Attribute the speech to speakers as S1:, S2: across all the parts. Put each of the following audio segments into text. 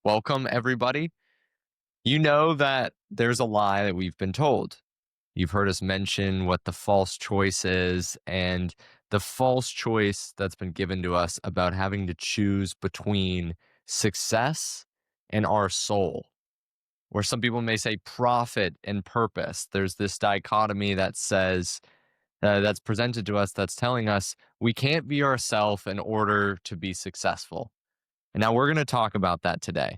S1: Welcome, everybody. You know that there's a lie that we've been told. You've heard us mention what the false choice is, and the false choice that's been given to us about having to choose between success and our soul, or some people may say profit and purpose. There's this dichotomy that says, that's presented to us that's telling us we can't be ourselves in order to be successful. And now we're going to talk about that today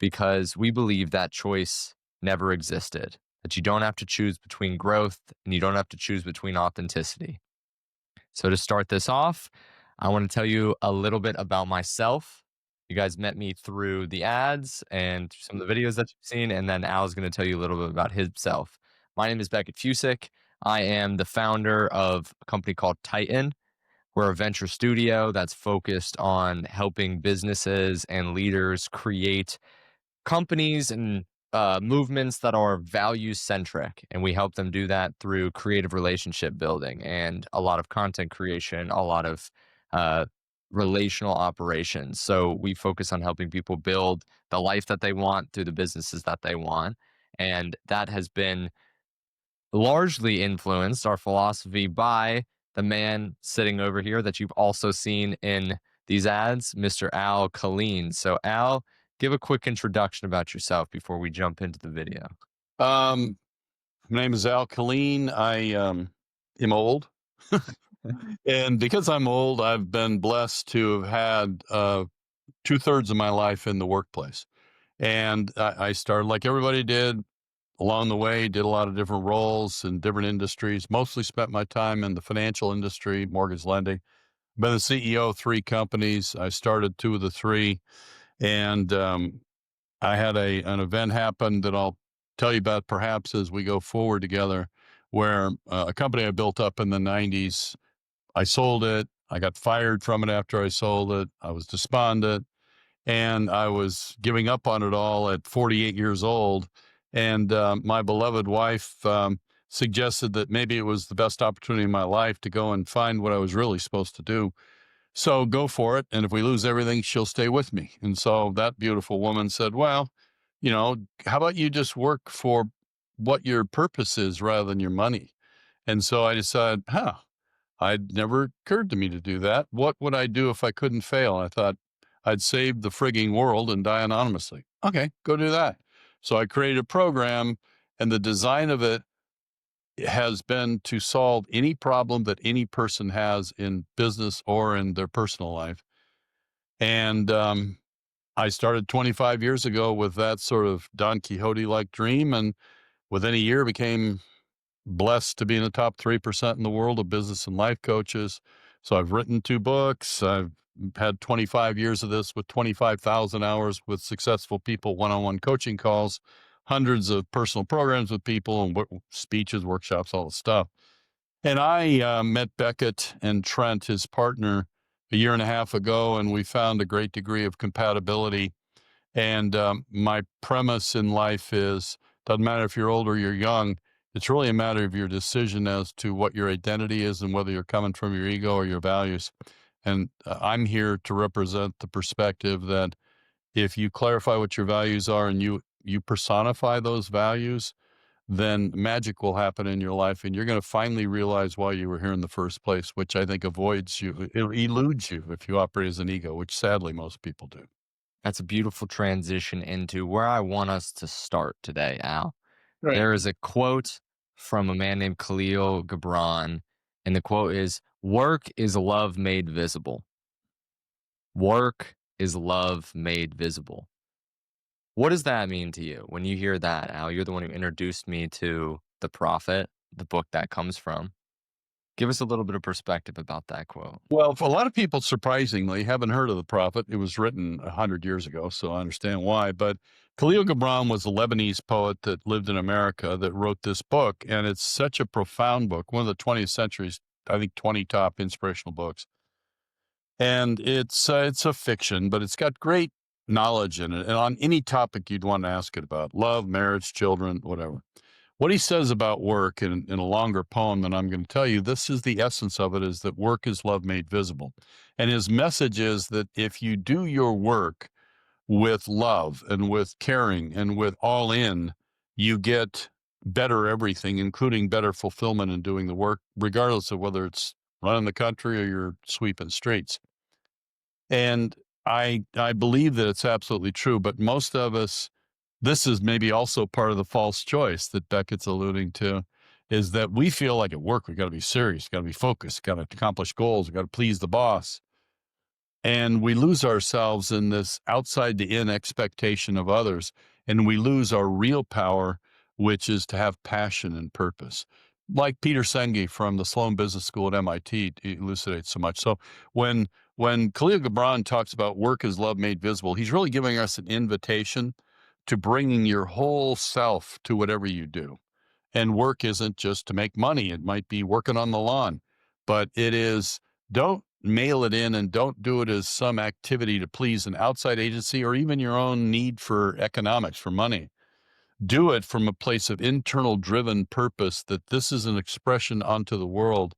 S1: because we believe that choice never existed, that you don't have to choose between growth and you don't have to choose between authenticity. So, to start this off, I want to tell you a little bit about myself. You guys met me through the ads and some of the videos that you've seen, and then Al's going to tell you a little bit about himself. My name is Beckett Fusick. I am the founder of a company called Titan. We're a venture studio that's focused on helping businesses and leaders create companies and movements that are value centric. And we help them do that through creative relationship building and a lot of content creation, a lot of uh, relational operations. So we focus on helping people build the life that they want through the businesses that they want. And that has been largely influenced our philosophy by the man sitting over here that you've also seen in these ads, Mr. Al Killeen. So, Al, give a quick introduction about yourself before we jump into the video.
S2: Um, my name is Al Killeen. I am old, and because I'm old, I've been blessed to have had 2/3 of my life in the workplace. And I started like everybody did along the way. Did a lot of different roles in different industries. Mostly spent my time in the financial industry, mortgage lending. Been the CEO of 3 companies. I started 2 of the 3, and I had an event happen that I'll tell you about perhaps as we go forward together, where a company I built up in the 90s, I sold it. I got fired from it after I sold it. I was despondent and I was giving up on it all at 48 years old. And my beloved wife suggested that maybe it was the best opportunity in my life to go and find what I was really supposed to do. So go for it. And if we lose everything, she'll stay with me. And so that beautiful woman said, well, how about you just work for what your purpose is rather than your money? And so I decided, I'd never occurred to me to do that. What would I do if I couldn't fail? I thought I'd save the frigging world and die anonymously. Okay, go do that. So I created a program, and the design of it has been to solve any problem that any person has in business or in their personal life. And I started 25 years ago with that sort of Don Quixote like dream. And within a year became blessed to be in the top 3% in the world of business and life coaches. So I've written 2 books. I've had 25 years of this with 25,000 hours with successful people, one-on-one coaching calls, hundreds of personal programs with people and speeches, workshops, all the stuff. And I met Beckett and Trent, his partner, a year and a half ago, and we found a great degree of compatibility. And my premise in life is doesn't matter if you're old or you're young, it's really a matter of your decision as to what your identity is and whether you're coming from your ego or your values. And I'm here to represent the perspective that if you clarify what your values are and you personify those values, then magic will happen in your life and you're going to finally realize why you were here in the first place, which I think avoids you, it eludes you if you operate as an ego, which sadly most people do.
S1: That's a beautiful transition into where I want us to start today, Al.
S2: Right.
S1: There is a quote from a man named Khalil Gibran, and the quote is, "Work is love made visible." Work is love made visible. What does that mean to you when you hear that, Al? You're the one who introduced me to The Prophet, the book that comes from. Give us a little bit of perspective about that quote.
S2: Well, for a lot of people, surprisingly, haven't heard of the Prophet. It was written 100 years ago, so I understand why. But Khalil Gibran was a Lebanese poet that lived in America that wrote this book, and it's such a profound book, one of the 20th century's, I think, 20 top inspirational books. And it's a fiction, but it's got great knowledge in it, and on any topic you'd want to ask it about: love, marriage, children, whatever. What he says about work in a longer poem than I'm going to tell you, this is the essence of it, is that work is love made visible. And his message is that if you do your work with love and with caring and with all in, you get better everything, including better fulfillment in doing the work, regardless of whether it's running the country or you're sweeping streets. And I believe that it's absolutely true, but most of us, this is maybe also part of the false choice that Beckett's alluding to, is that we feel like at work we got to be serious, got to be focused, got to accomplish goals, we got to please the boss, and we lose ourselves in this outside the in expectation of others. And we lose our real power, which is to have passion and purpose. Like Peter Senge from the Sloan Business School at MIT elucidates so much. So when Khalil Gibran talks about work as love made visible, he's really giving us an invitation to bringing your whole self to whatever you do. And work isn't just to make money. It might be working on the lawn, but it is, don't mail it in and don't do it as some activity to please an outside agency or even your own need for economics, for money. Do it from a place of internal driven purpose that this is an expression onto the world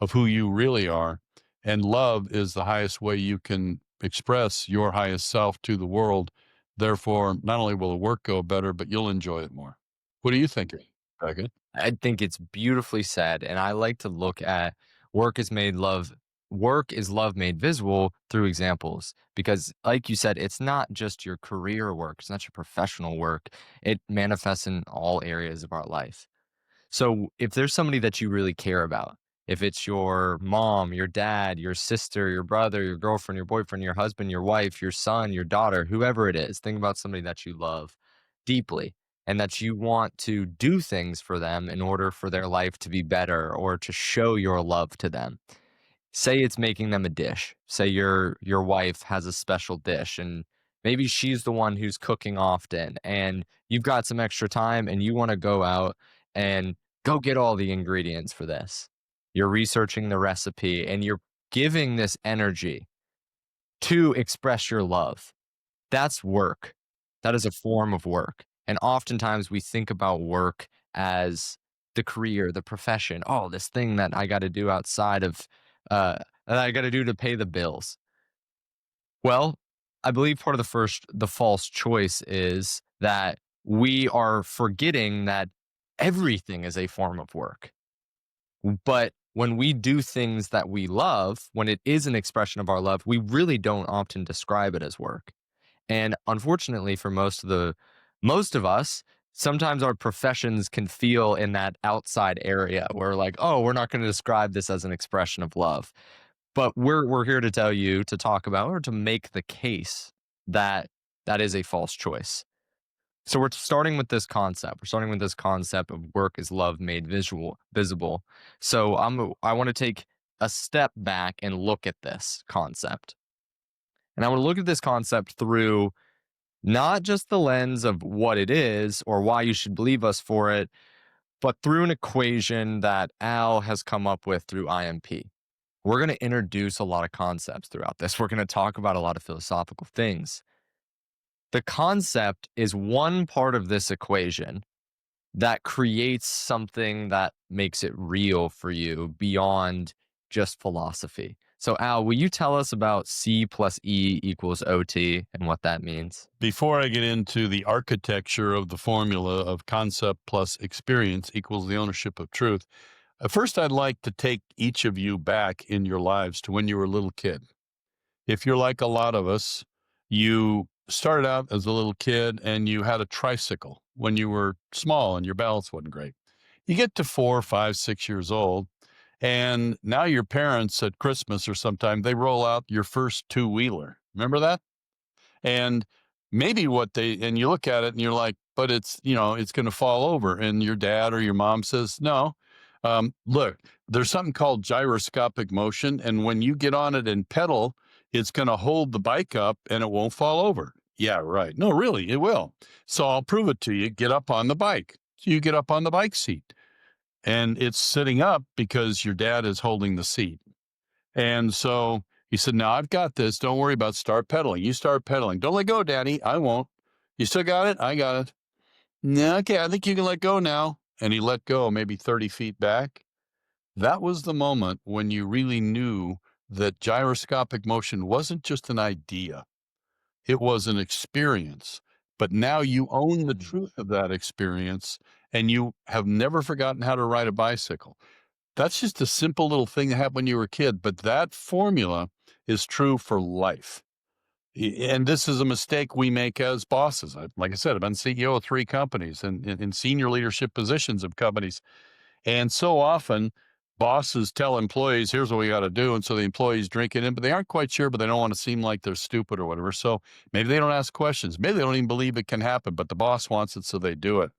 S2: of who you really are. And love is the highest way you can express your highest self to the world. Therefore, not only will the work go better, but you'll enjoy it more. What do you think, Beckett?
S1: I think it's beautifully said, and I like to look at work is made love work is love made visible through examples because like you said, it's not just your career work, it's not your professional work. It manifests in all areas of our life. So if there's somebody that you really care about, if it's your mom, your dad, your sister, your brother, your girlfriend, your boyfriend, your husband, your wife, your son, your daughter, whoever it is, think about somebody that you love deeply and that you want to do things for them in order for their life to be better or to show your love to them. Say it's making them a dish. Say your wife has a special dish and maybe she's the one who's cooking often and you've got some extra time and you want to go out and go get all the ingredients for this. You're researching the recipe and you're giving this energy to express your love. That's work. That is a form of work. And oftentimes we think about work as the career, the profession. Oh, this thing that I got to do outside of, that I got to do to pay the bills. Well, I believe part of the false choice is that we are forgetting that everything is a form of work. But when we do things that we love, when it is an expression of our love, we really don't often describe it as work. And unfortunately for most of us, sometimes our professions can feel in that outside area where like, oh, we're not going to describe this as an expression of love. But we're here to tell you to talk about or to make the case that that is a false choice. So we're starting with this concept. We're starting with this concept of work is love made visible. So I want to take a step back and look at this concept. And I want to look at this concept through not just the lens of what it is or why you should believe us for it, but through an equation that Al has come up with through IMP. We're going to introduce a lot of concepts throughout this. We're going to talk about a lot of philosophical things. The concept is one part of this equation that creates something that makes it real for you beyond just philosophy. So, Al, will you tell us about C plus E equals OT and what that means?
S2: Before I get into the architecture of the formula of concept plus experience equals the ownership of truth, first I'd like to take each of you back in your lives to when you were a little kid. If you're like a lot of us, you started out as a little kid and you had a tricycle when you were small and your balance wasn't great. You get to 4, 5, 6 years old, and now your parents at Christmas or sometime, they roll out your first two-wheeler. Remember that? And maybe and you look at it and you're like, but it's going to fall over. And your dad or your mom says, no, look, there's something called gyroscopic motion. And when you get on it and pedal, it's going to hold the bike up and it won't fall over. Yeah, right. No, really, it will. So I'll prove it to you. Get up on the bike. So you get up on the bike seat and it's sitting up because your dad is holding the seat. And so he said, now I've got this. Don't worry about start pedaling. You start pedaling. Don't let go, Daddy. I won't. You still got it? I got it. No, okay, I think you can let go now. And he let go maybe 30 feet back. That was the moment when you really knew that gyroscopic motion wasn't just an idea. It was an experience, but now you own the truth of that experience and you have never forgotten how to ride a bicycle. That's just a simple little thing that happened when you were a kid, but that formula is true for life. And this is a mistake we make as bosses. Like I said, I've been CEO of 3 companies and in senior leadership positions of companies. And so often, bosses tell employees, here's what we got to do. And so the employees drink it in, but they aren't quite sure, but they don't want to seem like they're stupid or whatever. So maybe they don't ask questions. Maybe they don't even believe it can happen, but the boss wants it, so they do it.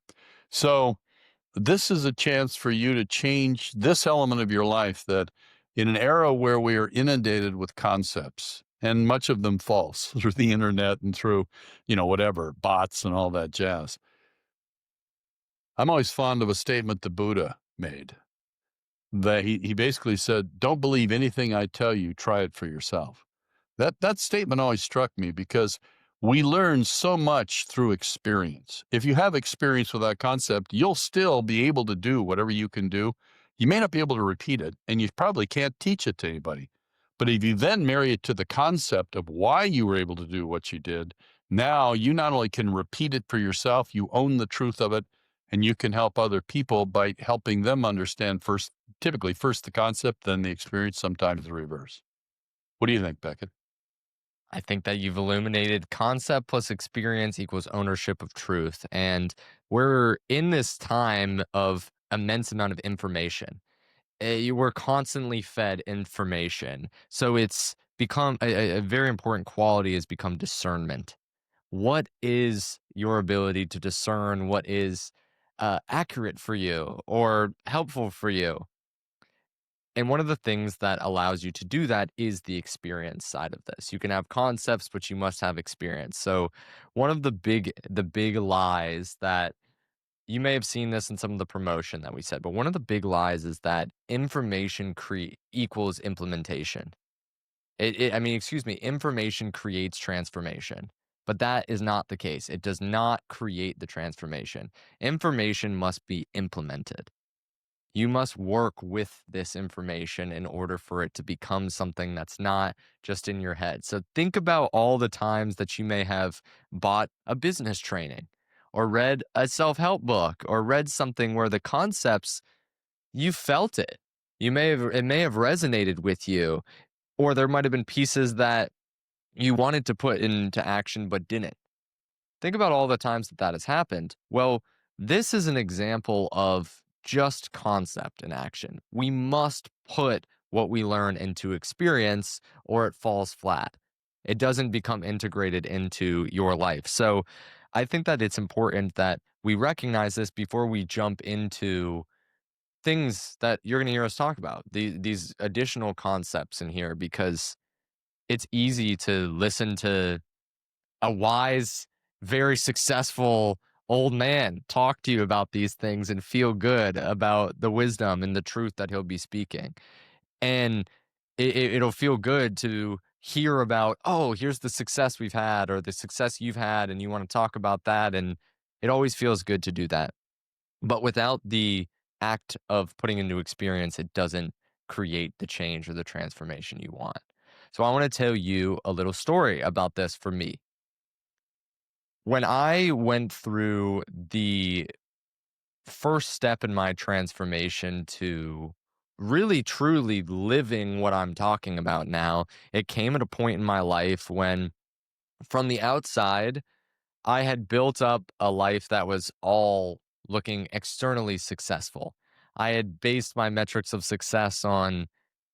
S2: So this is a chance for you to change this element of your life that in an era where we are inundated with concepts and much of them false through the internet and through, whatever, bots and all that jazz. I'm always fond of a statement the Buddha made that he basically said, don't believe anything I tell you, try it for yourself. That statement always struck me because we learn so much through experience. If you have experience with that concept, you'll still be able to do whatever you can do. You may not be able to repeat it, and you probably can't teach it to anybody. But if you then marry it to the concept of why you were able to do what you did, now you not only can repeat it for yourself, you own the truth of it, and you can help other people by helping them understand first, typically first the concept, then the experience, sometimes the reverse. What do you think, Beckett?
S1: I think that you've illuminated concept plus experience equals ownership of truth. And we're in this time of immense amount of information. We're constantly fed information. So it's become a very important quality has become discernment. What is your ability to discern what is accurate for you or helpful for you? And one of the things that allows you to do that is the experience side of this. You can have concepts, but you must have experience. So one of the big lies that you may have seen this in some of the promotion that we said, but one of the big lies is that information equals implementation. I mean, excuse me, information creates transformation, but that is not the case. It does not create the transformation. Information must be implemented. You must work with this information in order for it to become something that's not just in your head. So think about all the times that you may have bought a business training or read a self-help book or read something where the concepts you felt it. It may have resonated with you, or there might have been pieces that you wanted to put into action but didn't. Think about all the times that that has happened. Well, this is an example of just concept in action. We must put what we learn into experience or it falls flat. It doesn't become integrated into your life. So I think that it's important that we recognize this before we jump into things that you're going to hear us talk about, these additional concepts in here, because it's easy to listen to a wise, very successful old man talk to you about these things and feel good about the wisdom and the truth that he'll be speaking. And it'll feel good to hear about, oh, here's the success we've had or the success you've had, and you want to talk about that. And it always feels good to do that. But without the act of putting into experience, it doesn't create the change or the transformation you want. So I want to tell you a little story about this for me. When I went through the first step in my transformation to really truly living what I'm talking about now, it came at a point in my life when, from the outside, I had built up a life that was all looking externally successful. I had based my metrics of success on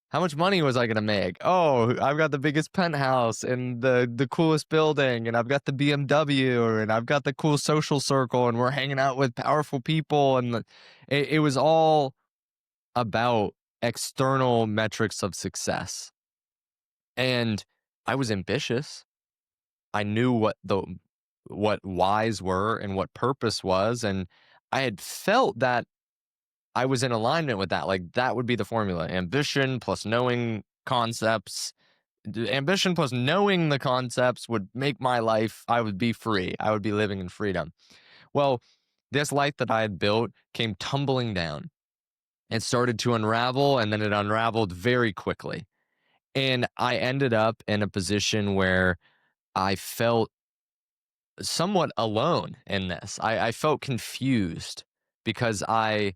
S1: how much money was I gonna make? Oh, I've got the biggest penthouse and the coolest building, and I've got the BMW, and I've got the cool social circle, and we're hanging out with powerful people, and it was all about external metrics of success. And I was ambitious. I knew what whys were and what purpose was, and I had felt that I was in alignment with that. Like that would be the formula: ambition plus knowing concepts. Ambition plus knowing the concepts would make my life. I would be free. I would be living in freedom. Well, this life that I had built came tumbling down. It started to unravel, and then it unraveled very quickly. And I ended up in a position where I felt somewhat alone in this. I felt confused because I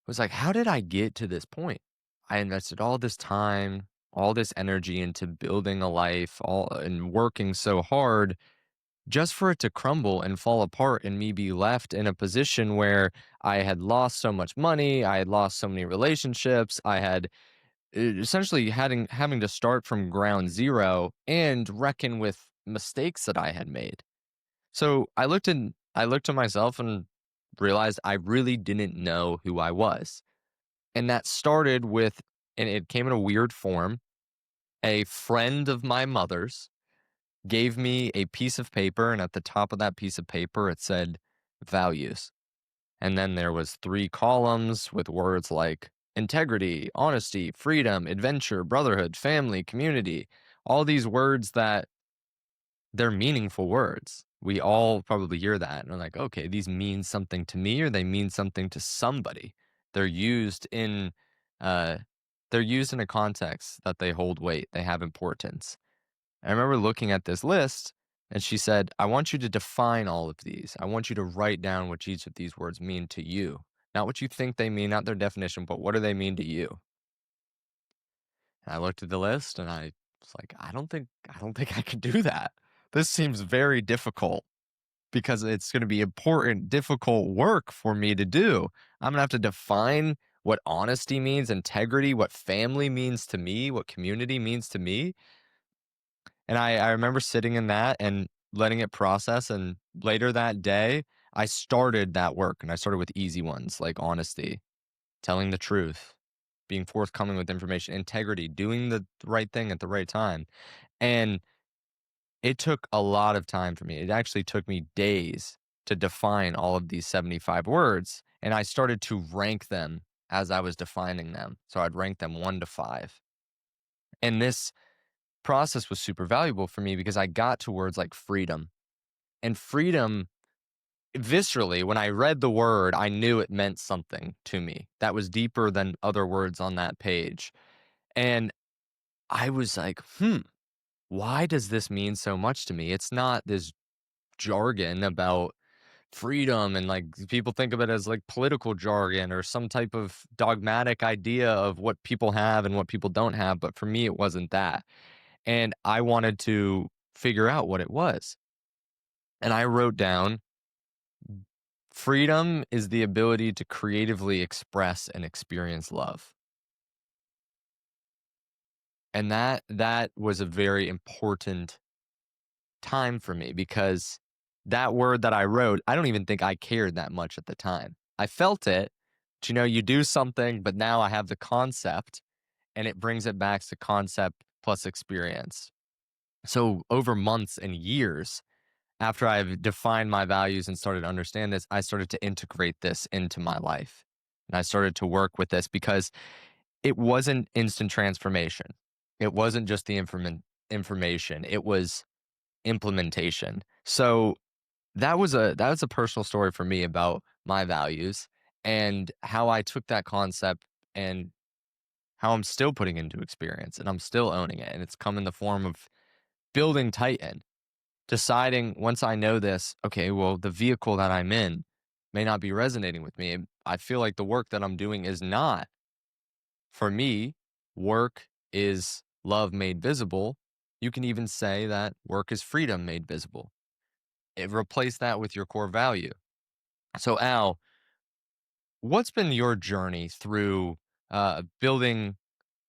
S1: was like, how did I get to this point? I invested all this time, all this energy into building a life, all and working so hard just for it to crumble and fall apart and me be left in a position where I had lost so much money, I had lost so many relationships, I had essentially having to start from ground zero and reckon with mistakes that I had made. So I looked at myself and realized I really didn't know who I was. And that started with, and it came in a weird form. A friend of my mother's gave me a piece of paper, and at the top of that piece of paper it said values. And then there was 3 columns with words like integrity, honesty, freedom, adventure, brotherhood, family, community. All these words that they're meaningful words. We all probably hear that and are like, okay, these mean something to me or they mean something to somebody. They're used in uh they're used in a context that they hold weight, they have importance. I remember looking at this list and she said, I want you to define all of these. I want you to write down what each of these words mean to you. Not what you think they mean, not their definition, but what do they mean to you? And I looked at the list and I was like, I don't think I could do that. This seems very difficult because it's going to be important, difficult work for me to do. I'm going to have to define what honesty means, integrity, what family means to me, what community means to me. And I remember sitting in that and letting it process. And later that day, I started that work and I started with easy ones like honesty, telling the truth, being forthcoming with information, integrity, doing the right thing at the right time. And it took a lot of time for me. It actually took me days to define all of these 75 words. And I started to rank them as I was defining them. So I'd rank them 1 to 5. And this process was super valuable for me because I got to words like freedom. And freedom, viscerally, when I read the word, I knew it meant something to me that was deeper than other words on that page. And I was like, why does this mean so much to me? It's not this jargon about freedom and like people think of it as like political jargon or some type of dogmatic idea of what people have and what people don't have. But for me, it wasn't that. And I wanted to figure out what it was. And I wrote down freedom is the ability to creatively express and experience love. And that was a very important time for me because that word that I wrote, I don't even think I cared that much at the time. I felt it, but you do something, but now I have the concept and it brings it back to concept plus experience. So over months and years after I've defined my values and started to understand this, I started to integrate this into my life. And I started to work with this because it wasn't instant transformation. It wasn't just the information. It was implementation. So that was a personal story for me about my values and how I took that concept and how I'm still putting into experience and I'm still owning it. And it's come in the form of building Titan, deciding once I know this, okay, well, the vehicle that I'm in may not be resonating with me. I feel like the work that I'm doing is not. For me, work is love made visible. You can even say that work is freedom made visible. Replace that with your core value. So, Al, what's been your journey through building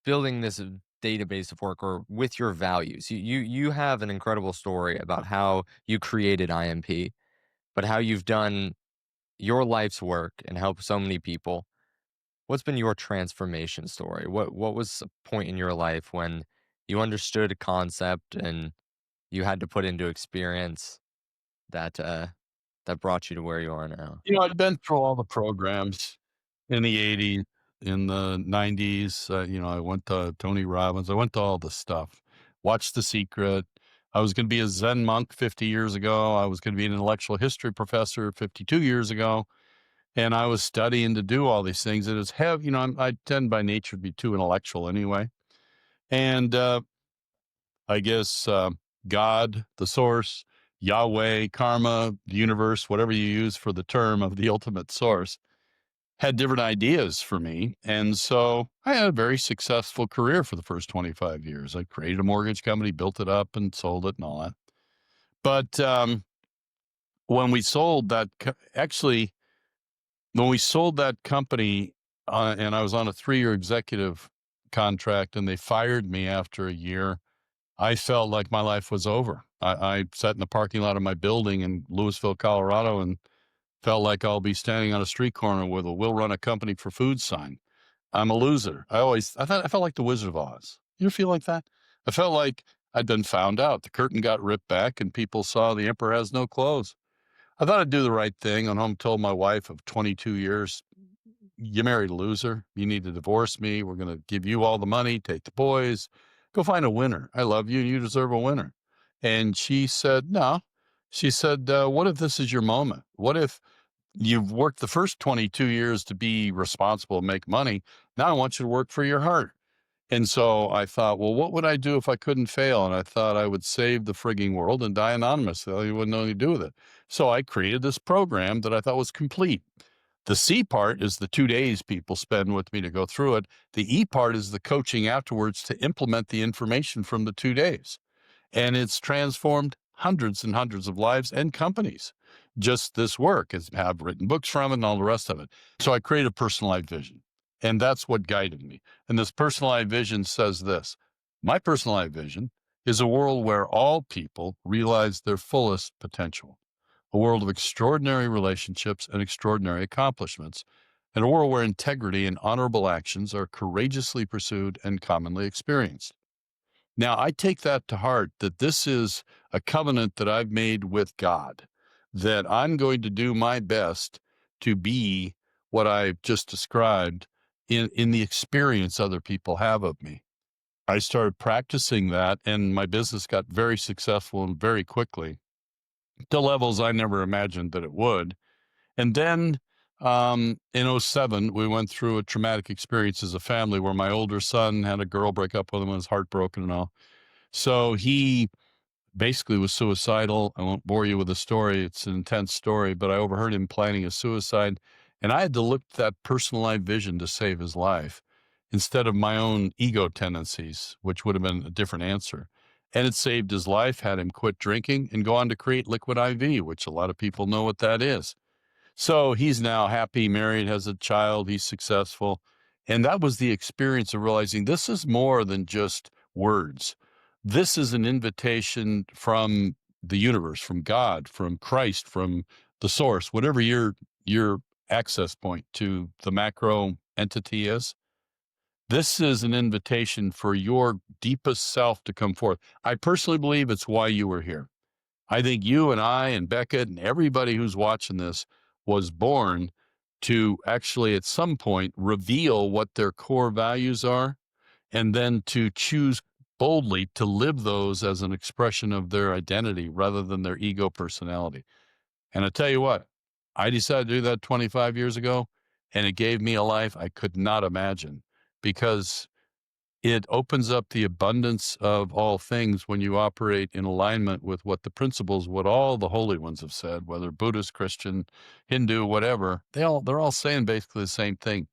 S1: this database of work or with your values? You have an incredible story about how you created IMP, but how you've done your life's work and helped so many people. What's been your transformation story? What was a point in your life when you understood a concept and you had to put into experience that that brought you to where you are now?
S2: I'd been through all the programs in the '80s, in the '90s. I went to Tony Robbins. I went to all the stuff. Watched The Secret. I was going to be a Zen monk 50 years ago. I was going to be an intellectual history professor 52 years ago. And I was studying to do all these things. And it's I tend by nature to be too intellectual anyway. And I guess God, the source, Yahweh, karma, the universe, whatever you use for the term of the ultimate source, had different ideas for me. And so I had a very successful career for the first 25 years. I created a mortgage company, built it up, and sold it and all that. But when we sold that, actually, when we sold that company, and I was on a 3-year executive contract, and they fired me after a year, I felt like my life was over. I sat in the parking lot of my building in Louisville, Colorado, and felt like I'll be standing on a street corner with a "We'll run a company for food" sign. I'm a loser. I felt like the Wizard of Oz. You ever feel like that? I felt like I'd been found out. The curtain got ripped back and people saw the emperor has no clothes. I thought I'd do the right thing. And home told my wife of 22 years, "You married a loser. You need to divorce me. We're going to give you all the money, take the boys, go find a winner. I love you and you deserve a winner." And she said, "No." She said, "What if this is your moment? What if you've worked the first 22 years to be responsible and make money? Now I want you to work for your heart." And so I thought, well, what would I do if I couldn't fail? And I thought I would save the frigging world and die anonymously. You wouldn't know what to do with it. So I created this program that I thought was complete. The C part is the 2 days people spend with me to go through it. The E part is the coaching afterwards to implement the information from the 2 days. And it's transformed hundreds and hundreds of lives and companies. Just this work has have written books from it and all the rest of it. So I created a personalized vision. And that's what guided me. And this personalized vision says this: my personalized vision is a world where all people realize their fullest potential, a world of extraordinary relationships and extraordinary accomplishments, and a world where integrity and honorable actions are courageously pursued and commonly experienced. Now, I take that to heart that this is a covenant that I've made with God, that I'm going to do my best to be what I've just described in the experience other people have of me. I started practicing that, and my business got very successful and very quickly to levels I never imagined that it would. And then in '07, we went through a traumatic experience as a family where my older son had a girl break up with him and was heartbroken and all. So he basically was suicidal. I won't bore you with the story. It's an intense story, but I overheard him planning a suicide. And I had to look at that personalized vision to save his life instead of my own ego tendencies, which would have been a different answer. And it saved his life, had him quit drinking and go on to create Liquid IV, which a lot of people know what that is. So he's now happy, married, has a child, he's successful. And that was the experience of realizing this is more than just words. This is an invitation from the universe, from God, from Christ, from the source, whatever your access point to the macro entity is. This is an invitation for your deepest self to come forth. I personally believe it's why you were here. I think you and I and Beckett and everybody who's watching this was born to actually at some point reveal what their core values are and then to choose boldly to live those as an expression of their identity rather than their ego personality. And I tell you what, I decided to do that 25 years ago, and it gave me a life I could not imagine because it opens up the abundance of all things when you operate in alignment with what the principles, what all the holy ones have said, whether Buddhist, Christian, Hindu, whatever, they're all saying basically the same thing.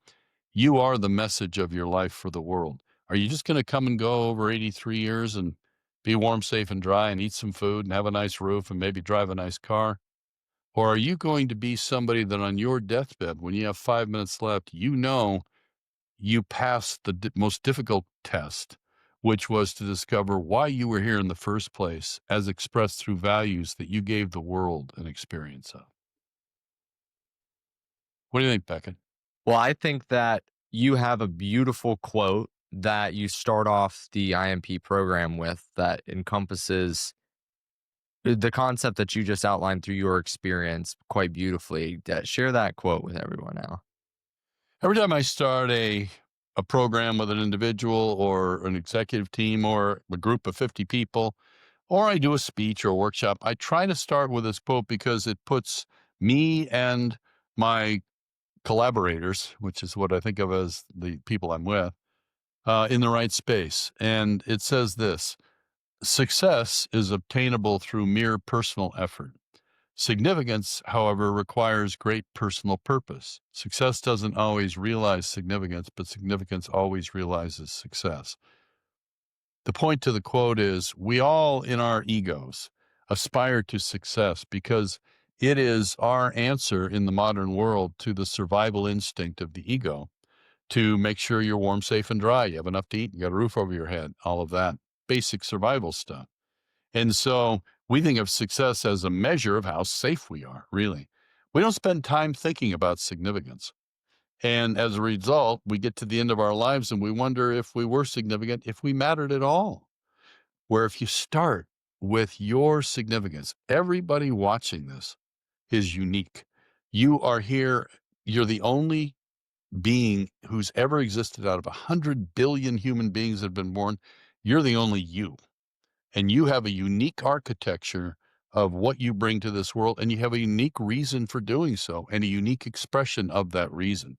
S2: You are the message of your life for the world. Are you just going to come and go over 83 years and be warm, safe, and dry and eat some food and have a nice roof and maybe drive a nice car? Or are you going to be somebody that on your deathbed, when you have 5 minutes left, you know you passed the most difficult test, which was to discover why you were here in the first place, as expressed through values that you gave the world an experience of? What do you think, Beckett?
S1: Well, I think that you have a beautiful quote that you start off the IMP program with that encompasses the concept that you just outlined through your experience quite beautifully. Share that quote with everyone now.
S2: Every time I start a program with an individual or an executive team or a group of 50 people, or I do a speech or a workshop, I try to start with this quote because it puts me and my collaborators, which is what I think of as the people I'm with, in the right space. And it says this: Success is obtainable through mere personal effort. Significance, however, requires great personal purpose. Success doesn't always realize significance, but significance always realizes success. The point to the quote is we all, in our egos, aspire to success because it is our answer in the modern world to the survival instinct of the ego to make sure you're warm, safe, and dry. You have enough to eat, you got a roof over your head, all of that basic survival stuff. And so we think of success as a measure of how safe we are, really. We don't spend time thinking about significance. And as a result, we get to the end of our lives and we wonder if we were significant, if we mattered at all. Where if you start with your significance, everybody watching this is unique. You are here, you're the only being who's ever existed out of 100 billion human beings that have been born. You're the only you. And you have a unique architecture of what you bring to this world, and you have a unique reason for doing so and a unique expression of that reason.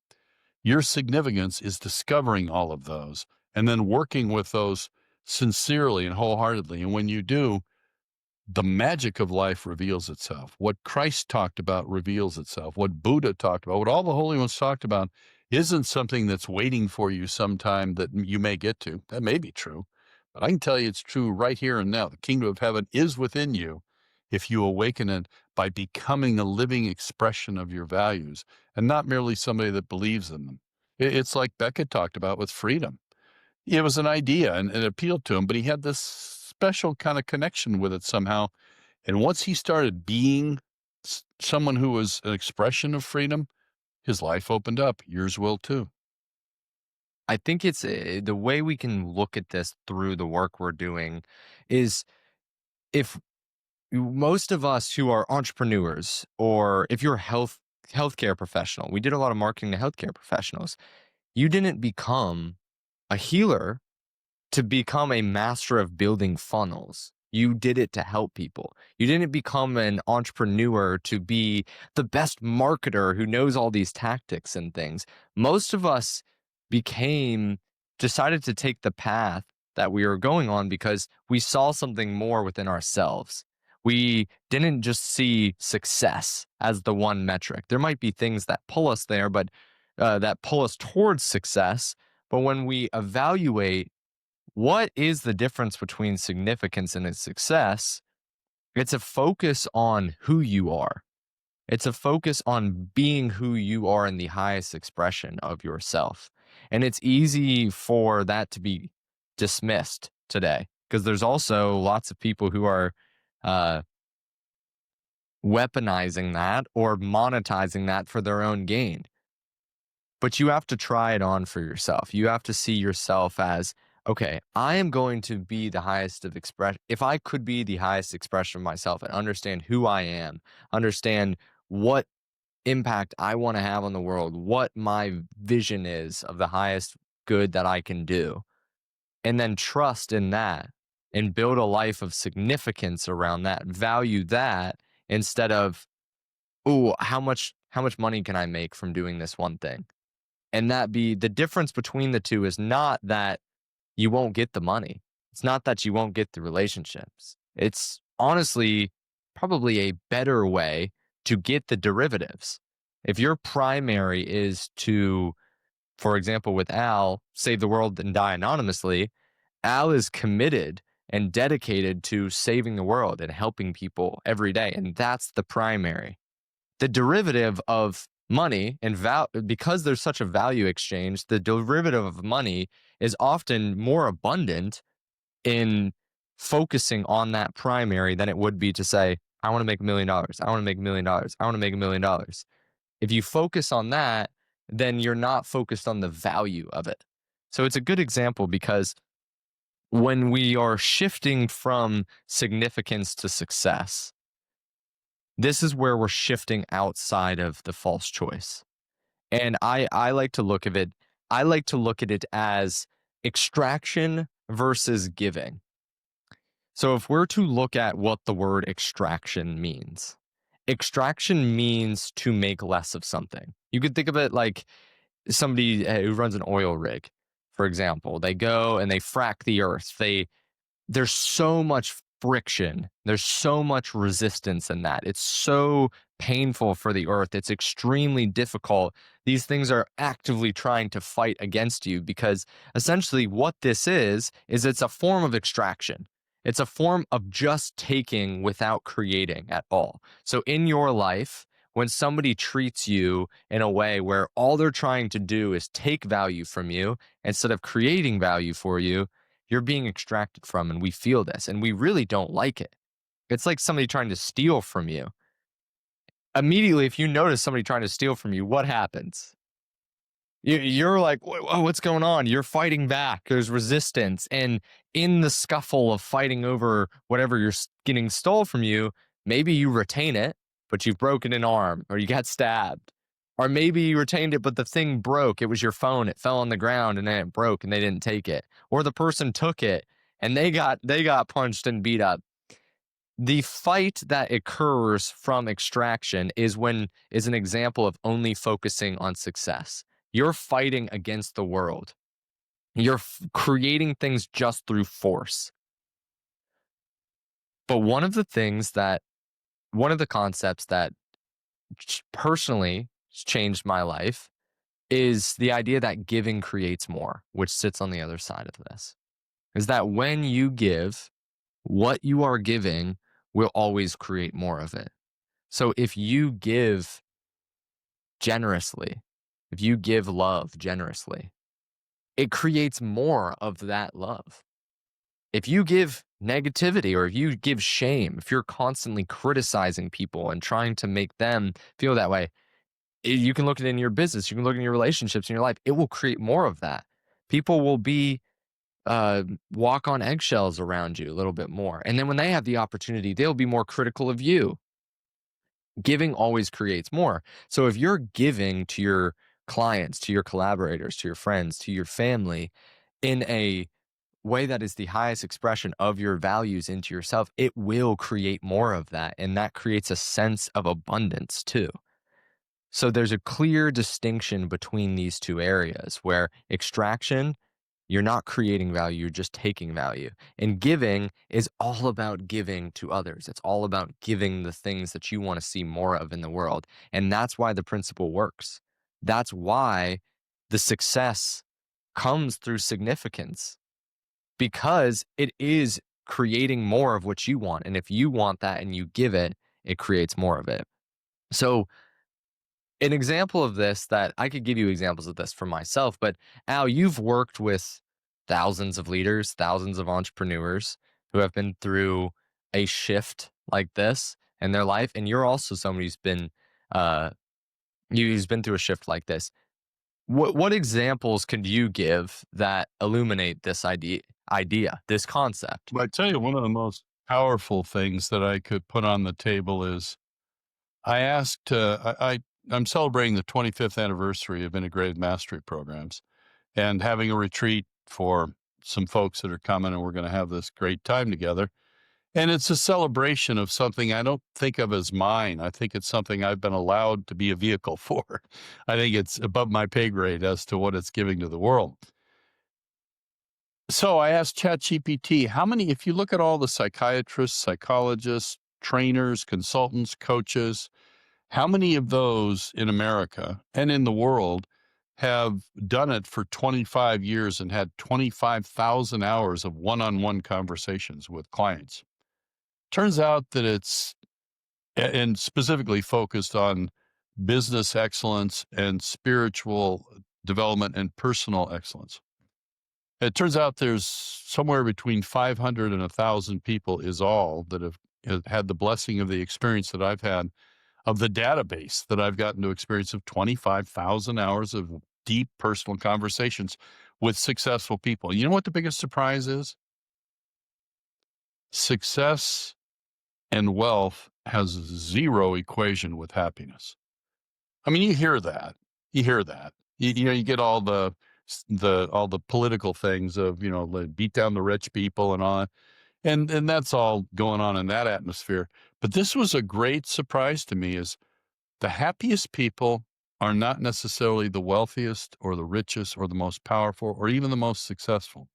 S2: Your significance is discovering all of those and then working with those sincerely and wholeheartedly. And when you do, the magic of life reveals itself. What Christ talked about reveals itself. What Buddha talked about, what all the holy ones talked about, isn't something that's waiting for you sometime that you may get to. That may be true, but I can tell you it's true right here and now. The kingdom of heaven is within you if you awaken it by becoming a living expression of your values and not merely somebody that believes in them. It's like Beckett talked about with freedom. It was an idea and it appealed to him, but he had this special kind of connection with it somehow. And once he started being someone who was an expression of freedom, his life opened up. Yours will too.
S1: I think it's the way we can look at this through the work we're doing is if most of us who are entrepreneurs, or if you're a healthcare professional, we did a lot of marketing to healthcare professionals. You didn't become a healer to become a master of building funnels. You did it to help people. You didn't become an entrepreneur to be the best marketer who knows all these tactics and things. Most of us decided to take the path that we were going on because we saw something more within ourselves. We didn't just see success as the one metric. There might be things that pull us there, but that pull us towards success. But when we evaluate what is the difference between significance and a success, it's a focus on who you are. It's a focus on being who you are in the highest expression of yourself. And it's easy for that to be dismissed today because there's also lots of people who are uh, weaponizing that or monetizing that for their own gain. But you have to try it on for yourself. You have to see yourself as, okay, I am going to be the highest of expression. If I could be the highest expression of myself and understand who I am, understand what impact I want to have on the world, what my vision is of the highest good that I can do, and then trust in that and build a life of significance around that, value that instead of, oh, how much money can I make from doing this one thing? And that be the difference between the two is not that you won't get the money. It's not that you won't get the relationships. It's honestly probably a better way to get the derivatives. If your primary is to, for example, with Al, save the world and die anonymously, Al is committed and dedicated to saving the world and helping people every day. And that's the primary. The derivative of money and because there's such a value exchange, the derivative of money is often more abundant in focusing on that primary than it would be to say, I want to make $1 million. I want to make $1 million. I want to make $1 million. If you focus on that, then you're not focused on the value of it. So it's a good example because when we are shifting from significance to success, this is where we're shifting outside of the false choice. And I like to look at it, I like to look at it as extraction versus giving. So if we're to look at what the word extraction means to make less of something. You could think of it like somebody who runs an oil rig, for example. They go and they frack the earth. there's so much friction. There's so much resistance in that. It's so painful for the earth. It's extremely difficult. These things are actively trying to fight against you because essentially what this is it's a form of extraction. It's a form of just taking without creating at all. So in your life, when somebody treats you in a way where all they're trying to do is take value from you instead of creating value for you, you're being extracted from, and we feel this, and we really don't like it. It's like somebody trying to steal from you. Immediately, if you notice somebody trying to steal from you, what happens? You're like, "Whoa, what's going on?" You're fighting back. There's resistance. And in the scuffle of fighting over whatever you're getting stole from you, maybe you retain it, but you've broken an arm or you got stabbed. Or maybe you retained it, but the thing broke. It was your phone. It fell on the ground and then it broke and they didn't take it. Or the person took it and they got punched and beat up. The fight that occurs from extraction is an example of only focusing on success. You're fighting against the world. You're creating things just through force. But one of the concepts that personally changed my life is the idea that giving creates more, which sits on the other side of this. Is that when you give, what you are giving will always create more of it. So if you give generously, if you give love generously, it creates more of that love. If you give negativity or if you give shame, if you're constantly criticizing people and trying to make them feel that way, you can look at it in your business, you can look in your relationships in your life, it will create more of that. People will be walk on eggshells around you a little bit more. And then when they have the opportunity, they'll be more critical of you. Giving always creates more. So if you're giving to your clients, to your collaborators, to your friends, to your family in a way that is the highest expression of your values into yourself, it will create more of that. And that creates a sense of abundance too. So there's a clear distinction between these two areas where extraction, you're not creating value, you're just taking value. And giving is all about giving to others. It's all about giving the things that you want to see more of in the world. And that's why the principle works. That's why the success comes through significance because it is creating more of what you want. And if you want that and you give it, it creates more of it. So an example of this that I could give you examples of this for myself, but Al, you've worked with thousands of leaders, thousands of entrepreneurs who have been through a shift like this in their life, and you're also somebody uh, who's been through a shift like this. What examples could you give that illuminate this idea, this concept?
S2: But I tell you, one of the most powerful things that I could put on the table is I asked, I'm celebrating the 25th anniversary of integrated mastery programs and having a retreat for some folks that are coming, and we're going to have this great time together. And it's a celebration of something I don't think of as mine. I think it's something I've been allowed to be a vehicle for. I think it's above my pay grade as to what it's giving to the world. So I asked ChatGPT, how many, if you look at all the psychiatrists, psychologists, trainers, consultants, coaches, how many of those in America and in the world have done it for 25 years and had 25,000 hours of one-on-one conversations with clients? Turns out that and specifically focused on business excellence and spiritual development and personal excellence. It turns out there's somewhere between 500 and 1,000 people is all that have had the blessing of the experience that I've had of the database that I've gotten to experience of 25,000 hours of deep personal conversations with successful people. You know what the biggest surprise is? Success and wealth has zero equation with happiness. I mean, you hear that. You hear that. You get all the political things of, beat down the rich people and all that. And that's all going on in that atmosphere. But this was a great surprise to me is the happiest people are not necessarily the wealthiest or the richest or the most powerful or even the most successful.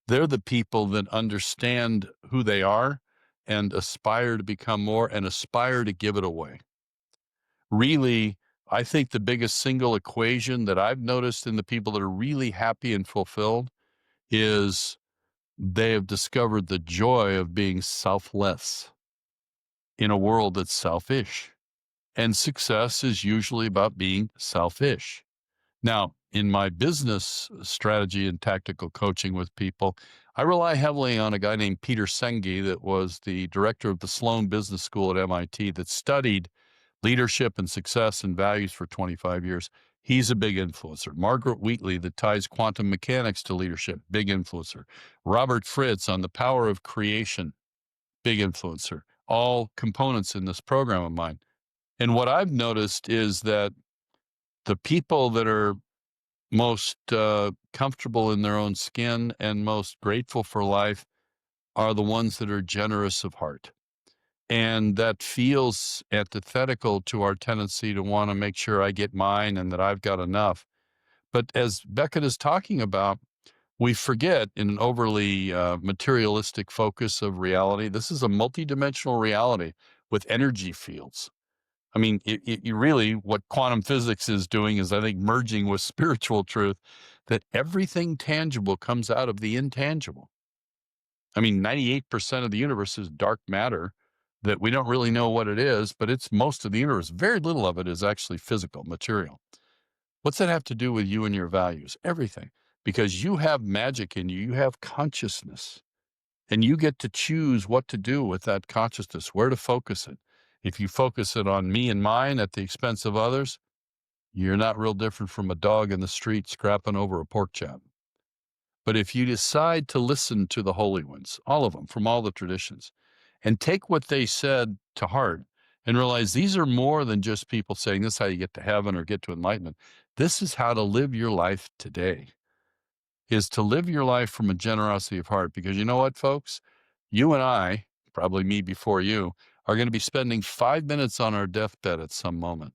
S2: They're the people that understand who they are and aspire to become more and aspire to give it away. Really, I think the biggest single equation that I've noticed in the people that are really happy and fulfilled is they have discovered the joy of being selfless in a world that's selfish. And success is usually about being selfish. Now, in my business strategy and tactical coaching with people, I rely heavily on a guy named Peter Senge that was the director of the Sloan Business School at MIT that studied leadership and success and values for 25 years. He's a big influencer. Margaret Wheatley, that ties quantum mechanics to leadership, big influencer. Robert Fritz on the power of creation, big influencer. All components in this program of mine. And what I've noticed is that the people that are most comfortable in their own skin and most grateful for life are the ones that are generous of heart. And that feels antithetical to our tendency to want to make sure I get mine and that I've got enough. But as Beckett is talking about, we forget in an overly materialistic focus of reality, this is a multidimensional reality with energy fields. I mean, you really, what quantum physics is doing is, I think, merging with spiritual truth that everything tangible comes out of the intangible. I mean, 98% of the universe is dark matter that we don't really know what it is, but it's most of the universe. Very little of it is actually physical, material. What's that have to do with you and your values? Everything. Because you have magic in you, you have consciousness, and you get to choose what to do with that consciousness, where to focus it. If you focus it on me and mine at the expense of others, you're not real different from a dog in the street scrapping over a pork chop. But if you decide to listen to the holy ones, all of them from all the traditions, and take what they said to heart and realize these are more than just people saying this is how you get to heaven or get to enlightenment. This is how to live your life today, is to live your life from a generosity of heart. Because you know what, folks? You and I, probably me before you, are going to be spending 5 minutes on our deathbed at some moment.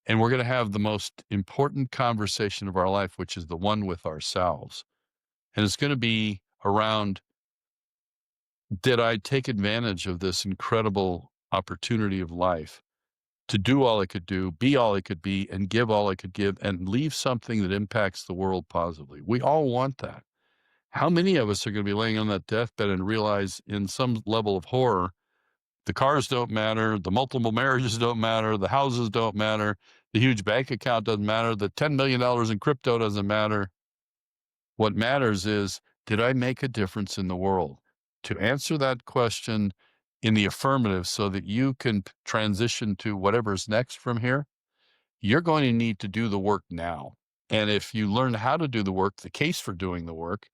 S2: And we're going to have the most important conversation of our life, which is the one with ourselves. And it's going to be around, did I take advantage of this incredible opportunity of life to do all I could do, be all I could be, and give all I could give, and leave something that impacts the world positively? We all want that. How many of us are going to be laying on that deathbed and realize in some level of horror, the cars don't matter, the multiple marriages don't matter, the houses don't matter, the huge bank account doesn't matter, the $10 million in crypto doesn't matter. What matters is, did I make a difference in the world? To answer that question in the affirmative so that you can transition to whatever's next from here, you're going to need to do the work now. And if you learn how to do the work, the case for doing the work,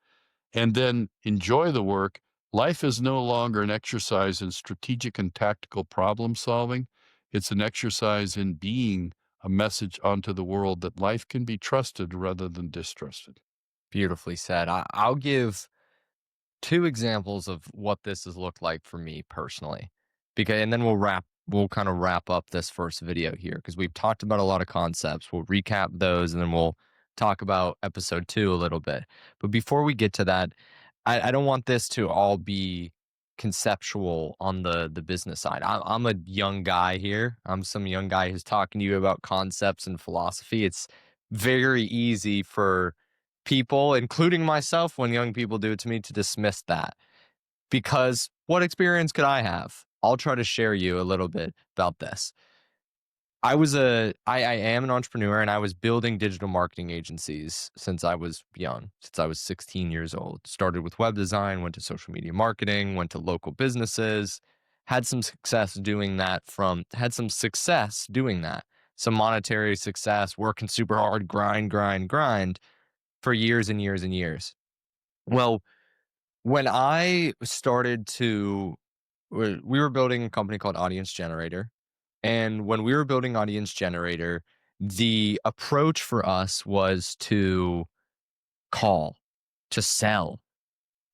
S2: and then enjoy the work, life is no longer an exercise in strategic and tactical problem solving. It's an exercise in being a message onto the world that life can be trusted rather than distrusted.
S1: Beautifully said. I'll give two examples of what this has looked like for me personally. Because and then we'll kind of wrap up this first video here because we've talked about a lot of concepts. We'll recap those and then we'll talk about episode 2 a little bit. But before we get to that, I don't want this to all be conceptual on the business side. I'm a young guy here. I'm some young guy who's talking to you about concepts and philosophy. It's very easy for people, including myself, when young people do it to me, to dismiss that. Because what experience could I have? I'll try to share you a little bit about this. I am an entrepreneur and I was building digital marketing agencies since I was young, since I was 16 years old. Started with web design, went to social media marketing, went to local businesses, had some success doing that some monetary success, working super hard, grind for years and years and years. Well, when I started to, we were building a company called Audience Generator. And when we were building Audience Generator, the approach for us was to call, to sell.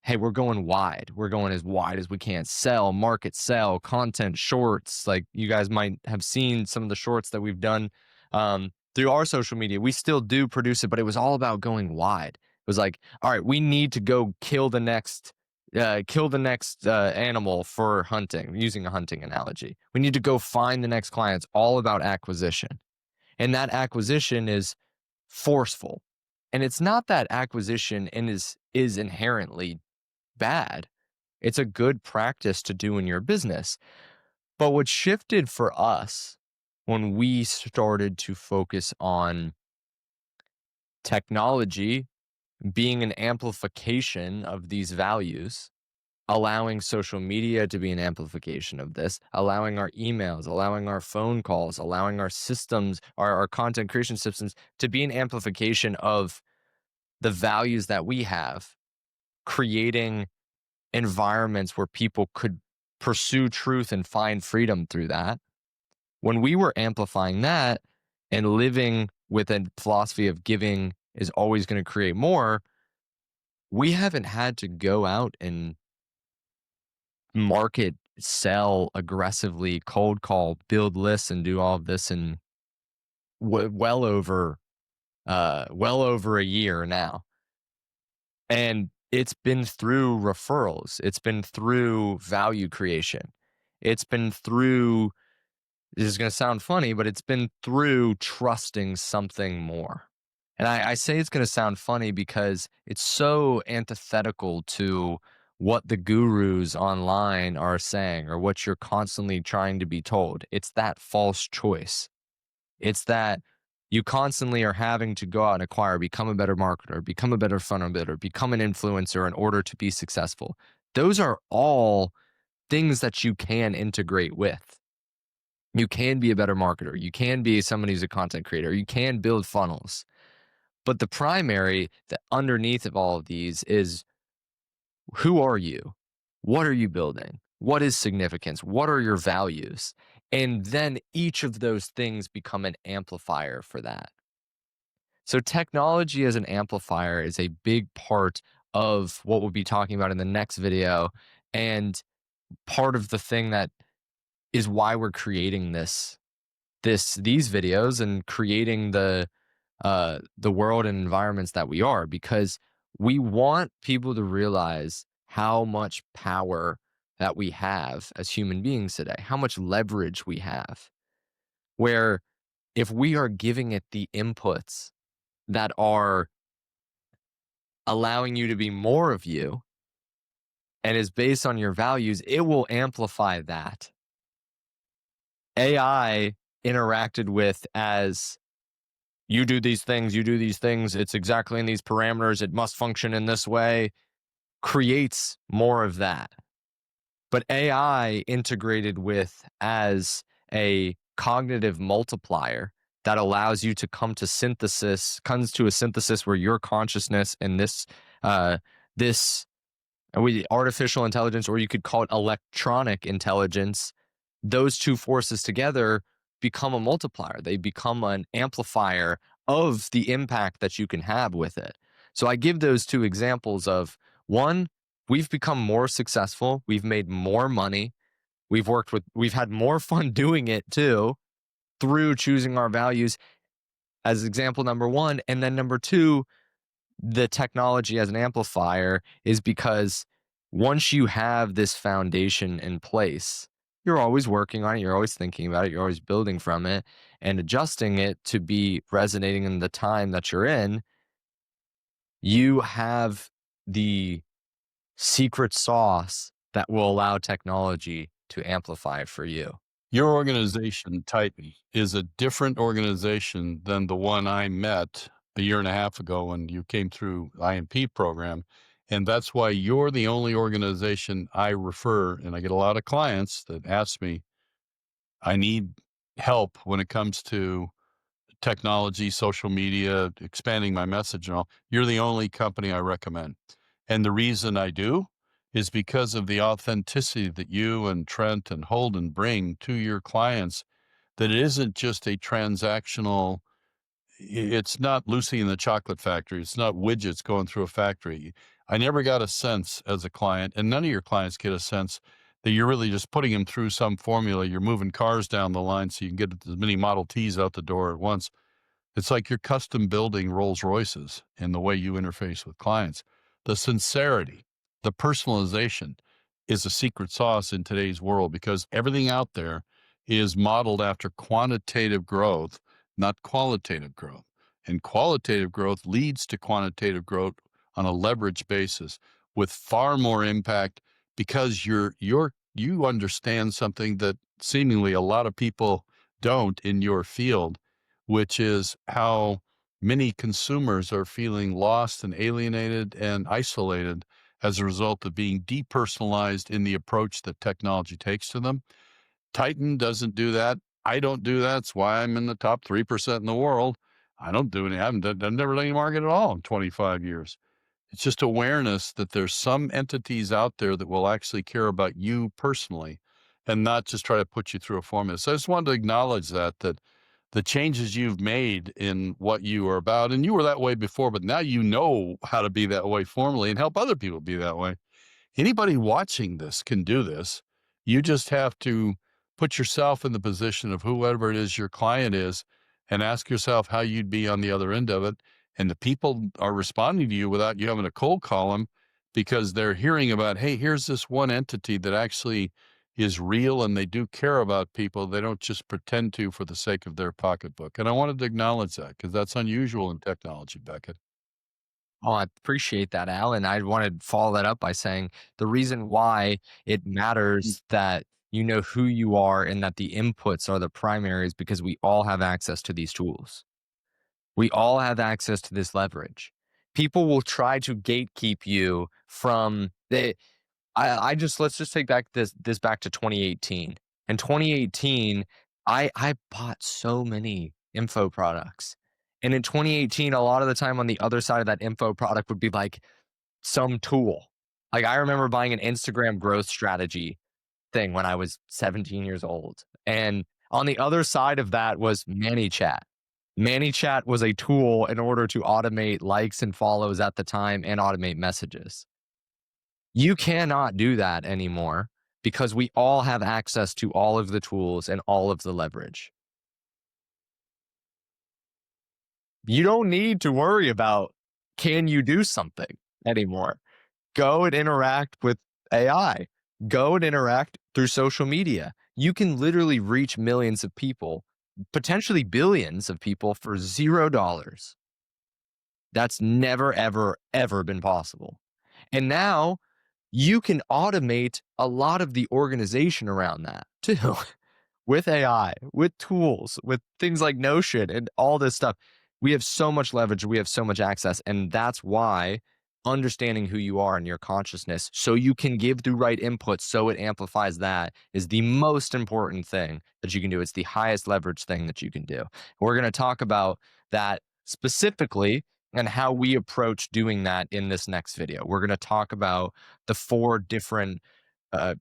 S1: Hey, we're going wide. We're going as wide as we can. Sell, market, sell, content, shorts. Like you guys might have seen some of the shorts that we've done through our social media. We still do produce it, but it was all about going wide. was like, all right, we need to go kill the next animal for hunting, using a hunting analogy. We need to go find the next client. It's all about acquisition. And that acquisition is forceful. And it's not that acquisition is inherently bad. It's a good practice to do in your business. But what shifted for us when we started to focus on technology being an amplification of these values, allowing social media to be an amplification of this, allowing our emails, allowing our phone calls, allowing our systems, our content creation systems to be an amplification of the values that we have, creating environments where people could pursue truth and find freedom through that. When we were amplifying that and living with a philosophy of giving is always going to create more, we haven't had to go out and market, sell aggressively, cold call, build lists, and do all of this in well over a year now. And it's been through referrals. It's been through value creation. It's been through, this is going to sound funny, but it's been through trusting something more. And I say it's going to sound funny because it's so antithetical to what the gurus online are saying or what you're constantly trying to be told. It's that false choice. It's that you constantly are having to go out and acquire, become a better marketer, become a better funnel builder, become an influencer in order to be successful. Those are all things that you can integrate with. You can be a better marketer. You can be somebody who's a content creator. You can build funnels. But the primary, the underneath of all of these is, who are you? What are you building? What is significance? What are your values? And then each of those things become an amplifier for that. So technology as an amplifier is a big part of what we'll be talking about in the next video, and part of the thing that is why we're creating these videos and creating the world and environments that we are, because we want people to realize how much power that we have as human beings today, how much leverage we have, where if we are giving it the inputs that are allowing you to be more of you and is based on your values, it will amplify that. AI interacted with as, you do these things, you do these things, it's exactly in these parameters, it must function in this way, creates more of that. But AI integrated with as a cognitive multiplier that allows you to comes to a synthesis where your consciousness and this artificial intelligence, or you could call it electronic intelligence, those two forces together become a multiplier. They become an amplifier of the impact that you can have with it. So I give those two examples of, one, we've become more successful, we've made more money, we've had more fun doing it too, through choosing our values, as example number one. And then number two, the technology as an amplifier is because once you have this foundation in place, you're always working on it, you're always thinking about it, you're always building from it and adjusting it to be resonating in the time that you're in. You have the secret sauce that will allow technology to amplify for you.
S2: Your organization, Titan, is a different organization than the one I met a year and a half ago when you came through IMP program. And that's why you're the only organization I refer. And I get a lot of clients that ask me, I need help when it comes to technology, social media, expanding my message and all. You're the only company I recommend. And the reason I do is because of the authenticity that you and Trent and Holden bring to your clients, that it isn't just a transactional, it's not Lucy in the Chocolate Factory. It's not widgets going through a factory. I never got a sense as a client, and none of your clients get a sense that you're really just putting them through some formula. You're moving cars down the line so you can get as many Model Ts out the door at once. It's like you're custom building Rolls Royces in the way you interface with clients. The sincerity, the personalization is a secret sauce in today's world because everything out there is modeled after quantitative growth, not qualitative growth. And qualitative growth leads to quantitative growth on a leverage basis with far more impact because you understand something that seemingly a lot of people don't in your field, which is how many consumers are feeling lost and alienated and isolated as a result of being depersonalized in the approach that technology takes to them. Titan doesn't do that. I don't do that. That's why I'm in the top 3% in the world. I don't do any, I've never done any market at all in 25 years. It's just awareness that there's some entities out there that will actually care about you personally and not just try to put you through a formula. So I just wanted to acknowledge that the changes you've made in what you are about, and you were that way before, but now you know how to be that way formally and help other people be that way. Anybody watching this can do this. You just have to put yourself in the position of whoever it is your client is and ask yourself how you'd be on the other end of it. And the people are responding to you without you having to cold call them because they're hearing about, hey, here's this one entity that actually is real and they do care about people. They don't just pretend to for the sake of their pocketbook. And I wanted to acknowledge that because that's unusual in technology, Beckett.
S1: Oh, I appreciate that, Al. And I want to follow that up by saying the reason why it matters that you know who you are and that the inputs are the primaries because we all have access to these tools. We all have access to this leverage. People will try to gatekeep you from the I just let's just take back this back to 2018. In 2018, I bought so many info products. And in 2018, a lot of the time on the other side of that info product would be like some tool. Like I remember buying an Instagram growth strategy thing when I was 17 years old. And on the other side of that was ManyChat. ManyChat was a tool in order to automate likes and follows at the time and automate messages. You cannot do that anymore because we all have access to all of the tools and all of the leverage. You don't need to worry about can you do something anymore. Go and interact with AI. Go and interact through social media. You can literally reach millions of people, potentially billions of people for $0. That's never, ever, ever been possible. And now you can automate a lot of the organization around that too with AI, with tools, with things like Notion and all this stuff. We have so much leverage, we have so much access. And that's why understanding who you are and your consciousness so you can give the right input so it amplifies that is the most important thing that you can do. It's the highest leverage thing that you can do. We're going to talk about that specifically and how we approach doing that in this next video. We're going to talk about the four different uh,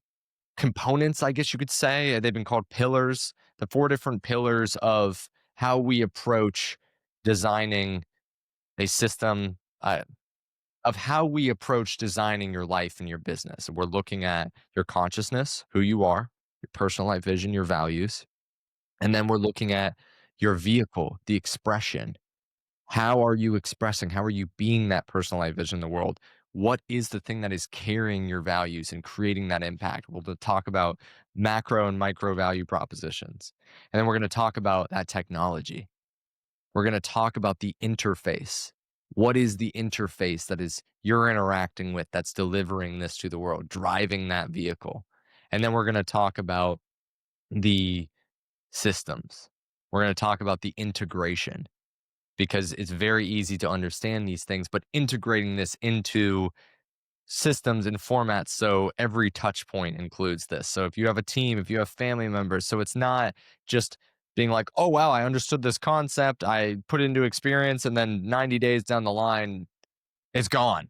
S1: components, I guess you could say. They've been called pillars, the four different pillars of how we approach designing a system, of how we approach designing your life and your business. We're looking at your consciousness, who you are, your personal life vision, your values. And then we're looking at your vehicle, the expression. How are you expressing? How are you being that personalized vision in the world? What is the thing that is carrying your values and creating that impact? We'll talk about macro and micro value propositions. And then we're going to talk about that technology. We're going to talk about the interface. What is the interface that is you're interacting with that's delivering this to the world, driving that vehicle? And then we're going to talk about the systems. We're going to talk about the integration because it's very easy to understand these things, but integrating this into systems and formats so every touch point includes this. So if you have a team, if you have family members, so it's not just being like, oh, wow, I understood this concept, I put it into experience, and then 90 days down the line, it's gone.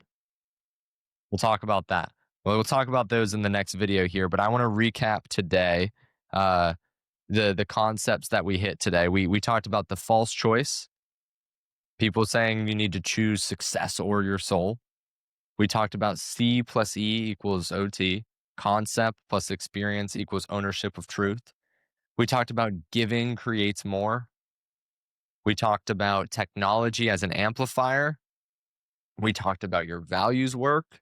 S1: We'll talk about that. Well, we'll talk about those in the next video here, but I want to recap today uh, the concepts that we hit today. We talked about the false choice, people saying you need to choose success or your soul. We talked about C plus E equals OT, concept plus experience equals ownership of truth. We talked about giving creates more. We talked about technology as an amplifier. We talked about your values work,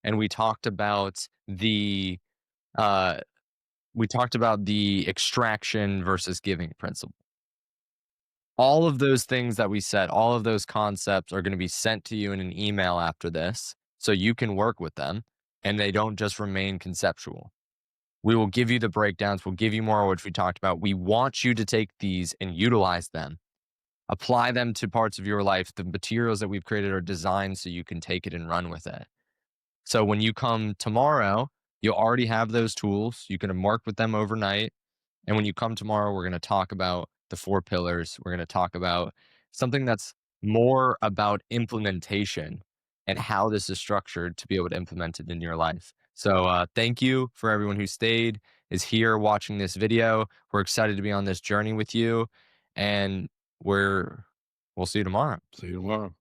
S1: and uh, we talked about the extraction versus giving principle. All of those things that we said, all of those concepts are going to be sent to you in an email after this, so you can work with them, and they don't just remain conceptual. We will give you the breakdowns. We'll give you more of what we talked about. We want you to take these and utilize them. Apply them to parts of your life. The materials that we've created are designed so you can take it and run with it. So when you come tomorrow, you'll already have those tools. You can work with them overnight. And when you come tomorrow, we're going to talk about the four pillars. We're going to talk about something that's more about implementation and how this is structured to be able to implement it in your life. So thank you for everyone who stayed, is here watching this video. We're excited to be on this journey with you. And we'll see you tomorrow.
S2: See you tomorrow.